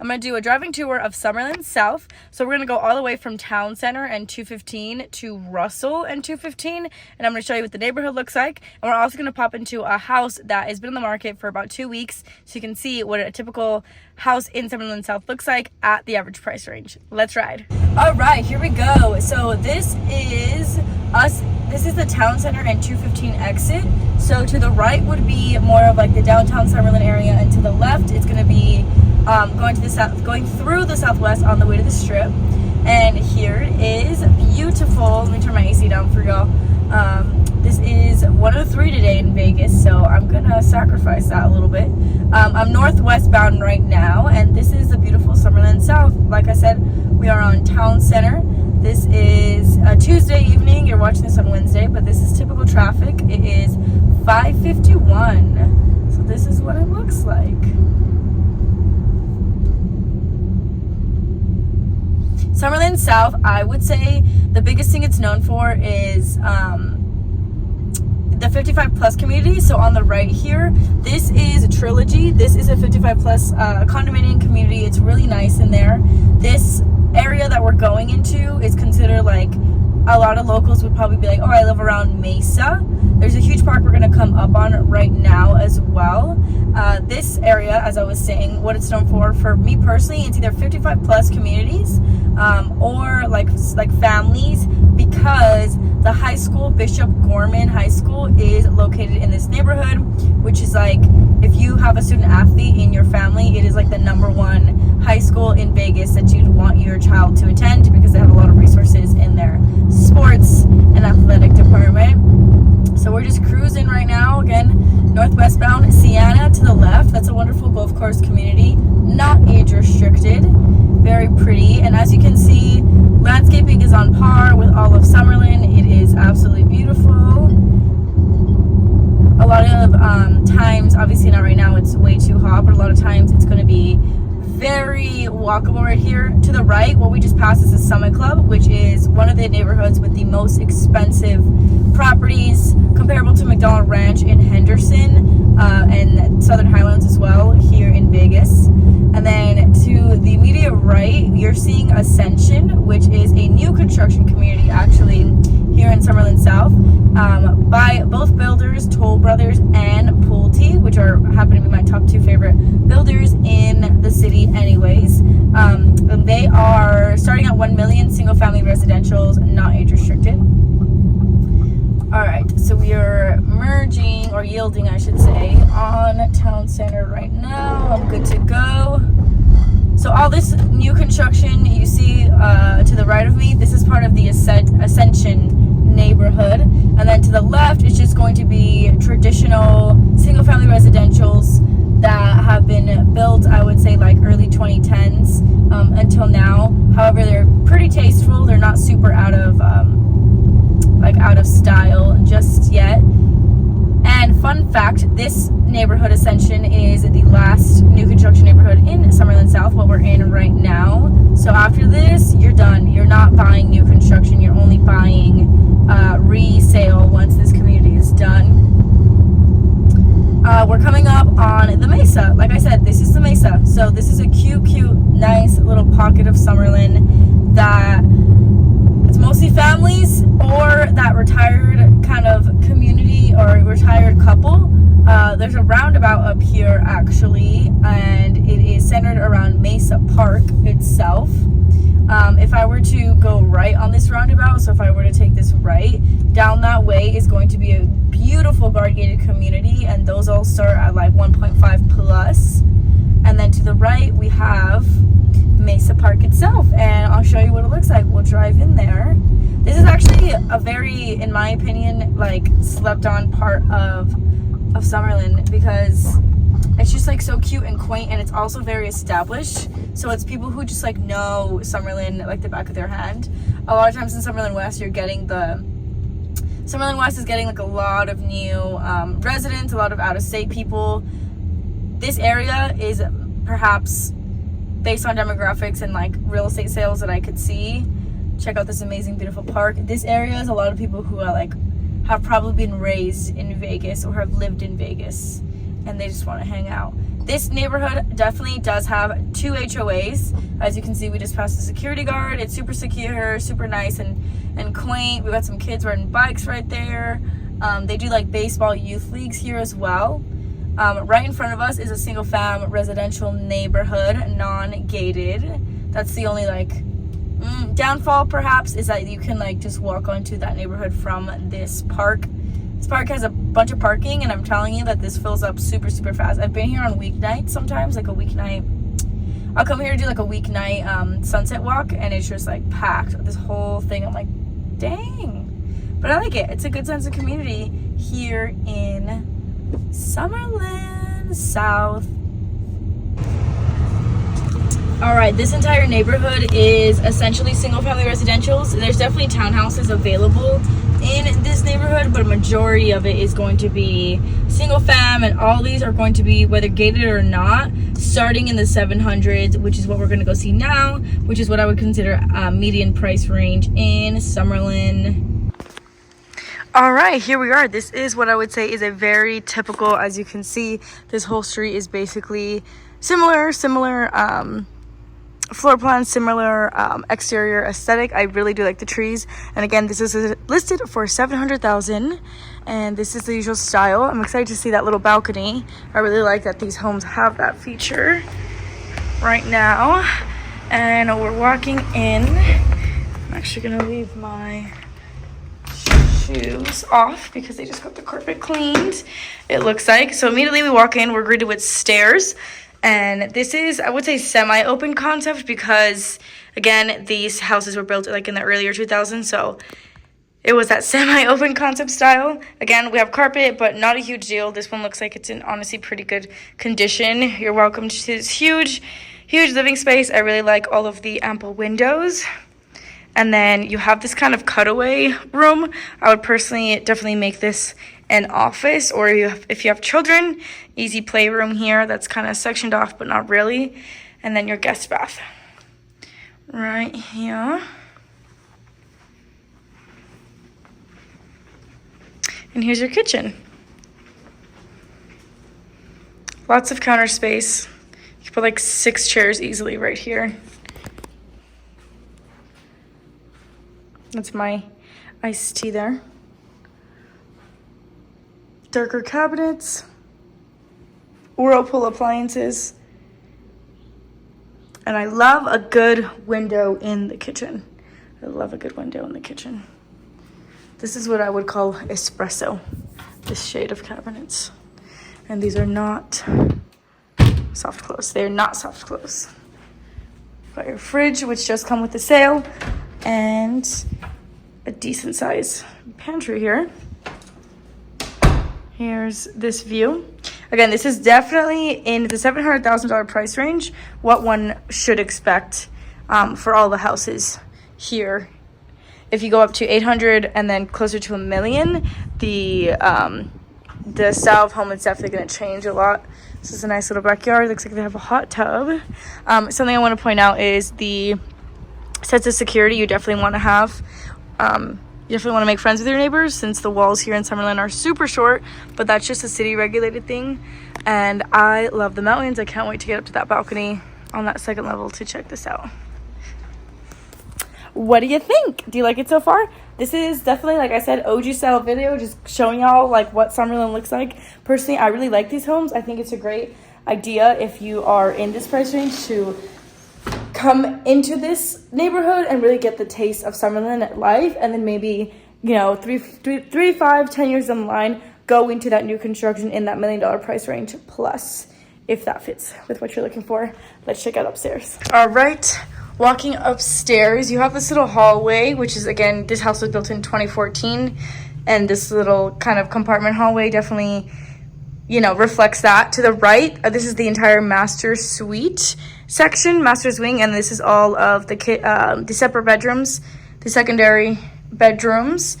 I'm going to do a driving tour of Summerlin South. So we're going to go all the way from Town Center and 215 to Russell and 215. And I'm going to show you what the neighborhood looks like. And we're also going to pop into a house that has been on the market for about 2 weeks. So you can see what a typical house in Summerlin South looks like at the average price range. Let's ride. All right, here we go. So this is us. This is the Town Center and 215 exit. So to the right would be more of like the downtown Summerlin area, and to the left it's going to be going to the south, going through the southwest on the way to the Strip. And here is beautiful. Let me turn my AC down for y'all. This is 103 today in Vegas, so I'm gonna sacrifice that a little bit. I'm northwest bound right now, and this is the beautiful Summerlin South. Like I said, we are on Town Center. This is a Tuesday evening. You're watching this on Wednesday, but this is typical traffic. It is 5:51, so this is what it looks like. Summerlin South, I would say the biggest thing it's known for is the 55 plus community. So on the right here, this is a Trilogy. This is a 55 plus condominium community. It's really nice in there. This area that we're going into is considered, like, a lot of locals would probably be like, oh, I live around Mesa. There's a huge park we're going to come up on right now as well. This area, as I was saying, what it's known for me personally, it's either 55 plus communities or like families, because the high school, Bishop Gorman High School, is located in this neighborhood, which is like, if you have a student athlete in your family, it is like the #1 high school in Vegas that you'd want your child to attend, because they have a lot of resources in their sports and athletic department. So we're just cruising right now. Again, northwest bound. Sienna to the left. That's a wonderful golf course community, not age restricted. Very pretty. And as you can see, landscaping is on par with all of Summerlin. It is absolutely beautiful. A lot of times, obviously not right now, it's way too hot, but a lot of times it's going to be very walkable right here. To the right, what we just passed is the Summit Club, which is one of the neighborhoods with the most expensive properties, comparable to McDonald Ranch in Henderson and Southern Highlands as well here in Vegas. And then to the immediate right, you're seeing Ascension, which is a new construction community actually here in Summerlin South, by both builders, Toll Brothers and Pulte, which happen to be my top 2 favorite builders in the city anyways. And they are starting at 1 million single family residentials, not age restricted. Alright, so we are merging, or yielding I should say, on Town Center right now. I'm good to go. So all this new construction you see to the right of me, this is part of the Ascension neighborhood. And then to the left, it's just going to be traditional single family residentials that have been built, I would say, like early 2010s until now. However, they're pretty tasteful. They're not super out of style just yet. And fun fact, this neighborhood, Ascension, is the last new construction neighborhood in Summerlin South, what we're in right now. So after this, you're done. You're not buying new construction. You're only buying resale once this community is done. We're coming up on the Mesa. Like I said, this is the Mesa. So this is a cute, nice little pocket of Summerlin that it's mostly families or that retired kind of community or retired couple. There's a roundabout up here actually, and it is centered around Mesa Park itself. If I were to go right on this roundabout, so if I were to take this right, down that way is going to be a beautiful guard-gated community, and those all start at like 1.5 plus. And then to the right, we have Mesa Park itself, and I'll show you what it looks like. We'll drive in there. This is actually a very, in my opinion, like slept on part of Summerlin, because it's just like so cute and quaint, and it's also very established. So it's people who just like know Summerlin like the back of their hand. A lot of times in Summerlin West, Summerlin West is getting like a lot of new residents, a lot of out-of-state people. This area is perhaps, based on demographics and like real estate sales that I could see, check out this amazing, beautiful park. This area is a lot of people who are like have probably been raised in Vegas or have lived in Vegas, and they just want to hang out. This neighborhood definitely does have 2 HOAs. As you can see, we just passed the security guard. It's super secure, super nice and quaint. We got some kids riding bikes right there. They do like baseball youth leagues here as well. Right in front of us is a single fam residential neighborhood, non-gated. That's the only like downfall perhaps, is that you can like just walk onto that neighborhood from this park. This park has a bunch of parking, and I'm telling you that this fills up super, super fast. I've been here on weeknights sometimes, like a weeknight. I'll come here to do like a weeknight sunset walk, and it's just like packed. This whole thing, I'm like, dang. But I like it. It's a good sense of community here in Summerlin South. All right, this entire neighborhood is essentially single-family residentials. There's definitely townhouses available in this neighborhood, but a majority of it is going to be single fam, and all these are going to be, whether gated or not, starting in the 700s, which is what we're going to go see now, which is what I would consider a median price range in Summerlin. All right, here we are. This is what I would say is a very typical, as you can see, this whole street is basically similar floor plan, similar exterior aesthetic. I really do like the trees, and again, this is listed for $700,000, and this is the usual style. I'm excited to see that little balcony. I really like that these homes have that feature right now. And we're walking in. I'm actually gonna leave my shoes off because they just got the carpet cleaned, it looks like. So immediately we walk in, we're greeted with stairs. And this is, I would say, semi-open concept because, again, these houses were built like in the earlier 2000s, so it was that semi-open concept style. Again, we have carpet, but not a huge deal. This one looks like it's in honestly pretty good condition. You're welcome to this huge living space. I really like all of the ample windows. And then you have this kind of cutaway room. I would personally definitely make this an office, or if you have children, easy playroom here that's kind of sectioned off but not really. And then your guest bath right here. And here's your kitchen. Lots of counter space. You can put like 6 chairs easily right here. That's my iced tea there. Darker cabinets, Whirlpool appliances, and I love a good window in the kitchen. I love a good window in the kitchen. This is what I would call espresso, this shade of cabinets. And these are not soft close. They're not soft close. Got your fridge, which just come with the sale, and a decent size pantry here. Here's this view. Again, this is definitely in the $700,000 price range, what one should expect for all the houses here. If you go up to 800 and then closer to $1 million, the style of home is definitely going to change a lot. This is a nice little backyard. Looks like they have a hot tub. Something I want to point out is the sets of security you definitely want to have. You definitely want to make friends with your neighbors, since the walls here in Summerlin are super short, but that's just a city regulated thing. And I love the mountains. I can't wait to get up to that balcony on that second level to check this out. What do you think? Do you like it so far? This is definitely, like I said, OG style video, just showing y'all like what Summerlin looks like. Personally, I really like these homes. I think it's a great idea if you are in this price range to come into this neighborhood and really get the taste of Summerlin life, and then maybe, you know, 3, 5, 10 years down the line, go into that new construction in that $1 million price range plus, if that fits with what you're looking for. Let's check out upstairs. All right, walking upstairs, you have this little hallway, which is, again, this house was built in 2014, and this little kind of compartment hallway definitely, you know, reflects that. To the right, this is the entire master suite section, master's wing, and this is all of the separate bedrooms, the secondary bedrooms.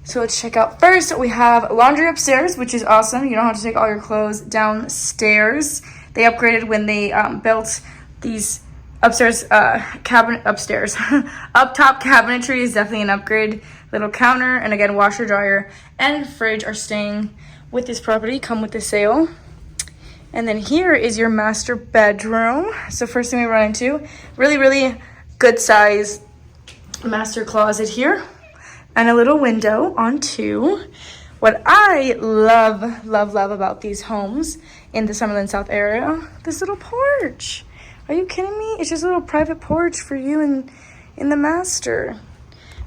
So let's check out first. We have laundry upstairs, which is awesome. You don't have to take all your clothes downstairs. They upgraded when they built these upstairs up top cabinetry is definitely an upgrade. Little counter, and again, washer, dryer, and fridge are staying with this property, come with the sale. And then here is your master bedroom. So first thing we run into, really, really good size master closet here. And a little window on two. What I love, love, love about these homes in the Summerlin South area, this little porch. Are you kidding me? It's just a little private porch for you and in the master.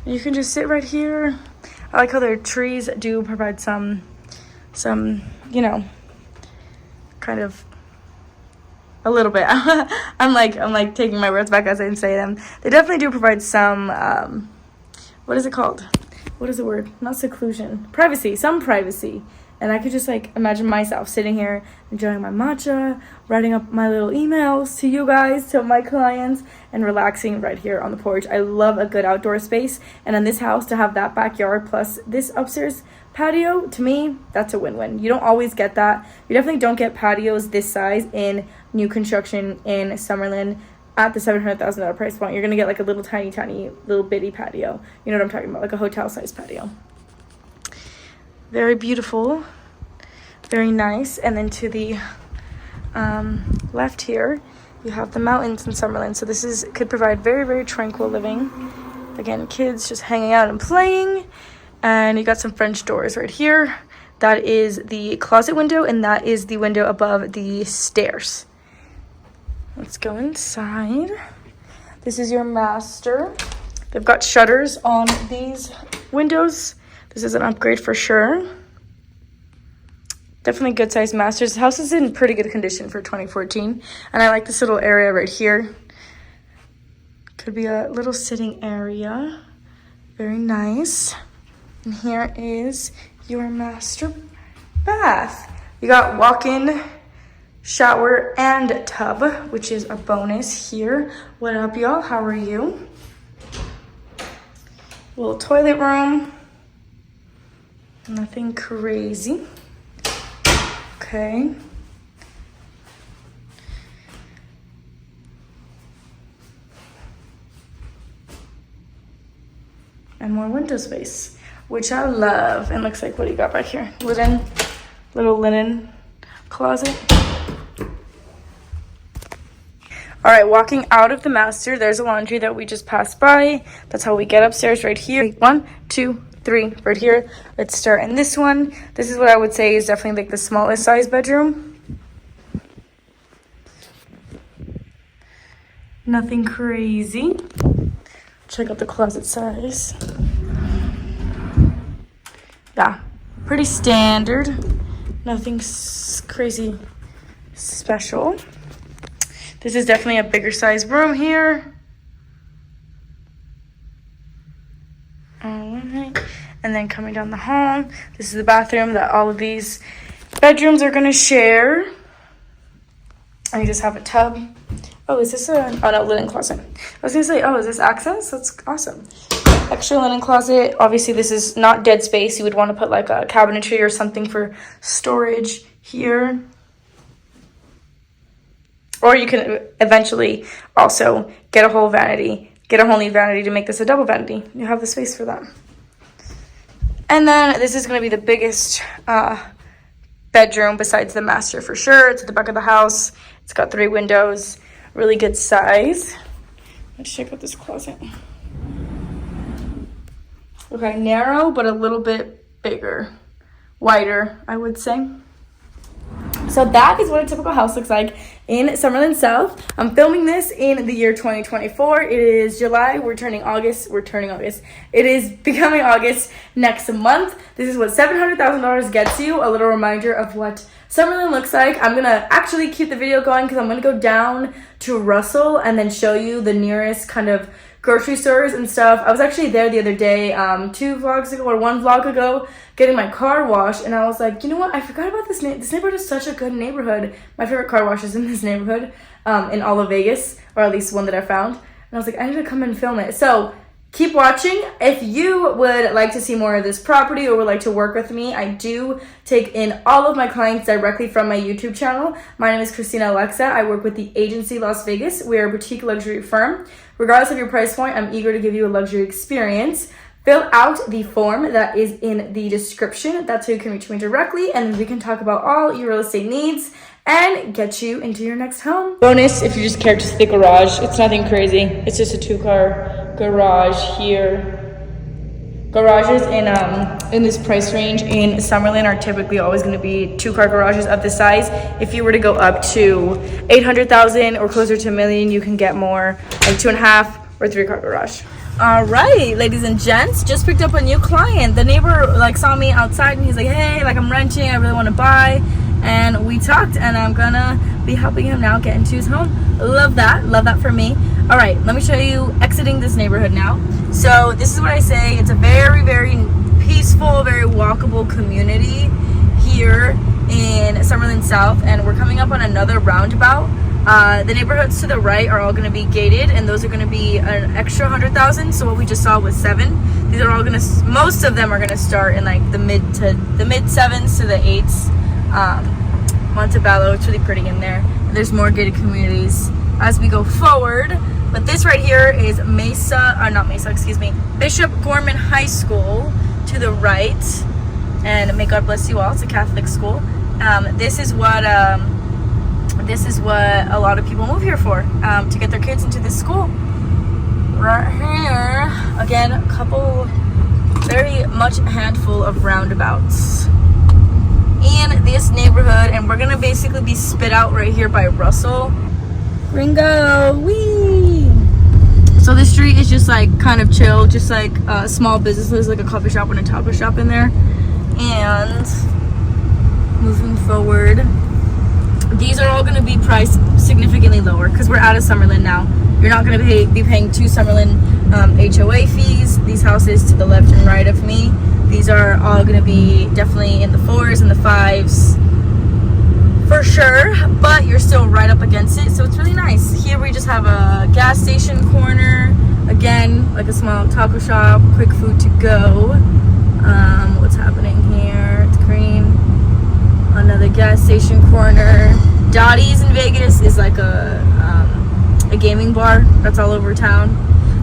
And you can just sit right here. I like how their trees do provide some, you know, kind of a little bit. I'm like taking my words back as I say them. They definitely do provide some, what is it called? What is the word? Not seclusion. Privacy. Some privacy. And I could just like imagine myself sitting here enjoying my matcha, writing up my little emails to you guys, to my clients, and relaxing right here on the porch. I love a good outdoor space. And in this house, to have that backyard plus this upstairs patio, to me, that's a win-win. You don't always get that. You definitely don't get patios this size in new construction in Summerlin at the $700,000 price point. You're going to get like a little tiny, little bitty patio. You know what I'm talking about? Like a hotel-sized patio. Very beautiful. Very nice. And then to the left here, you have the mountains in Summerlin. So this could provide very, very tranquil living. Again, kids just hanging out and playing. And you got some French doors right here. That is the closet window, and that is the window above the stairs. Let's go inside. This is your master. They've got shutters on these windows. This is an upgrade for sure. Definitely good sized master. This house is in pretty good condition for 2014. And I like this little area right here. Could be a little sitting area. Very nice. And here is your master bath. You got walk-in shower and tub, which is a bonus here. What up, y'all? How are you? Little toilet room. Nothing crazy. Okay. And more window space, which I love. And looks like, what do you got back here? Little linen closet. All right, walking out of the master, there's a laundry that we just passed by. That's how we get upstairs right here. 1, 2, 3, right here. Let's start in this one. This is what I would say is definitely like the smallest size bedroom. Nothing crazy. Check out the closet size. Yeah, pretty standard. Nothing crazy special. This is definitely a bigger size room here. All right. And then coming down the hall, this is the bathroom that all of these bedrooms are going to share. And you just have a tub. Oh, is this no, linen closet. I was going to say, oh, is this access? That's awesome. Extra linen closet. Obviously, this is not dead space. You would want to put like a cabinetry or something for storage here. Or you can eventually also get a whole new vanity to make this a double vanity. You have the space for that. And then this is going to be the biggest bedroom besides the master for sure. It's at the back of the house. It's got 3 windows. Really good size. Let's check out this closet. Okay, narrow, but a little bit bigger. Wider, I would say. So that is what a typical house looks like in Summerlin South. I'm filming this in the year 2024. It is July. We're turning August. It is becoming August next month. This is what $700,000 gets you. A little reminder of what Summerlin looks like. I'm going to actually keep the video going because I'm going to go down to Russell and then show you the nearest kind of grocery stores and stuff. I was actually there the other day, 2 vlogs ago or 1 vlog ago, getting my car washed, and I was like, you know what, I forgot about this this neighborhood is such a good neighborhood. My favorite car wash is in this neighborhood, in all of Vegas, or at least one that I found, and I was like, I need to come and film it. So keep watching. If you would like to see more of this property or would like to work with me, I do take in all of my clients directly from my YouTube channel. My name is Kristina.Alexa. I work with the agency Las Vegas. We are a boutique luxury firm. Regardless of your price point, I'm eager to give you a luxury experience. Fill out the form that is in the description. That's how you can reach me directly, and we can talk about all your real estate needs and get you into your next home. Bonus, if you just care to see the garage, it's nothing crazy. It's just a 2-car garage here. Garages in this price range in Summerlin are typically always going to be 2-car garages of this size. If you were to go up to 800,000 or closer to $1 million, you can get more, like 2.5 or 3-car garage. All right, ladies and gents, just picked up a new client. The neighbor like saw me outside and he's like, hey, like I'm renting, I really want to buy. And we talked, and I'm gonna be helping him now get into his home. Love that for me. All right, let me show you exiting this neighborhood now. So this is what I say, it's a very, very peaceful, very walkable community here in Summerlin South, and we're coming up on another roundabout. The neighborhoods to the right are all going to be gated, and those are going to be an extra 100,000. So what we just saw was 7. These are all going to, most of them are going to start in like the mid 7s to the 8s. Montebello, it's really pretty in there. There's more gated communities as we go forward. But this right here is Bishop Gorman High School to the right. And may God bless you all. It's a Catholic school. This is what a lot of people move here for, to get their kids into this school. Right here, again, a couple, very much a handful of roundabouts in this neighborhood, and we're gonna basically be spit out right here by Russell. Ringo, wee! So this street is just like kind of chill, just like small businesses, like a coffee shop and a taco shop in there. And moving forward, these are all going to be priced significantly lower because we're out of Summerlin now. You're not going to be paying 2 Summerlin HOA fees. These houses to the left and right of me, these are all going to be definitely in the 4s and the 5s for sure, but you're still right up against it, so it's really nice. Here we just have a gas station corner, again, like a small taco shop, quick food to go. What's happening here? It's green. Another gas station corner. Dottie's in Vegas is like a gaming bar that's all over town.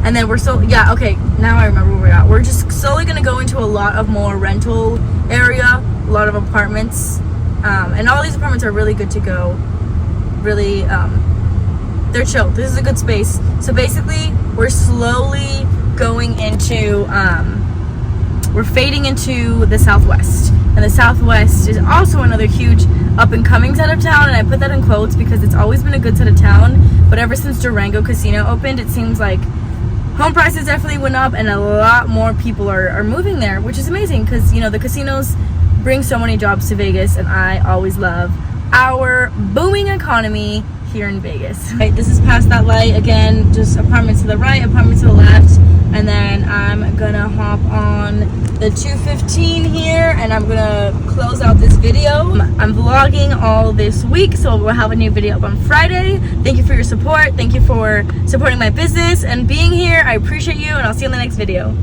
And then we're still, yeah, okay, now I remember where we're at. We're just slowly gonna go into a lot of more rental area, a lot of apartments. And all these apartments are really good to go. Really, they're chill. This is a good space. So basically, we're slowly going into, we're fading into the Southwest. And the Southwest is also another huge up-and-coming side of town, and I put that in quotes because it's always been a good side of town, but ever since Durango Casino opened, it seems like home prices definitely went up, and a lot more people are moving there, which is amazing because, you know, the casinos bring so many jobs to Vegas, and I always love our booming economy here in Vegas. Right, this is past that light. Again, just apartments to the right, apartments to the left, and then I'm gonna hop on the 215 here, and I'm gonna close out this video. I'm vlogging all this week, so we'll have a new video up on Friday. Thank you for your support. Thank you for supporting my business and being here. I appreciate you, and I'll see you in the next video.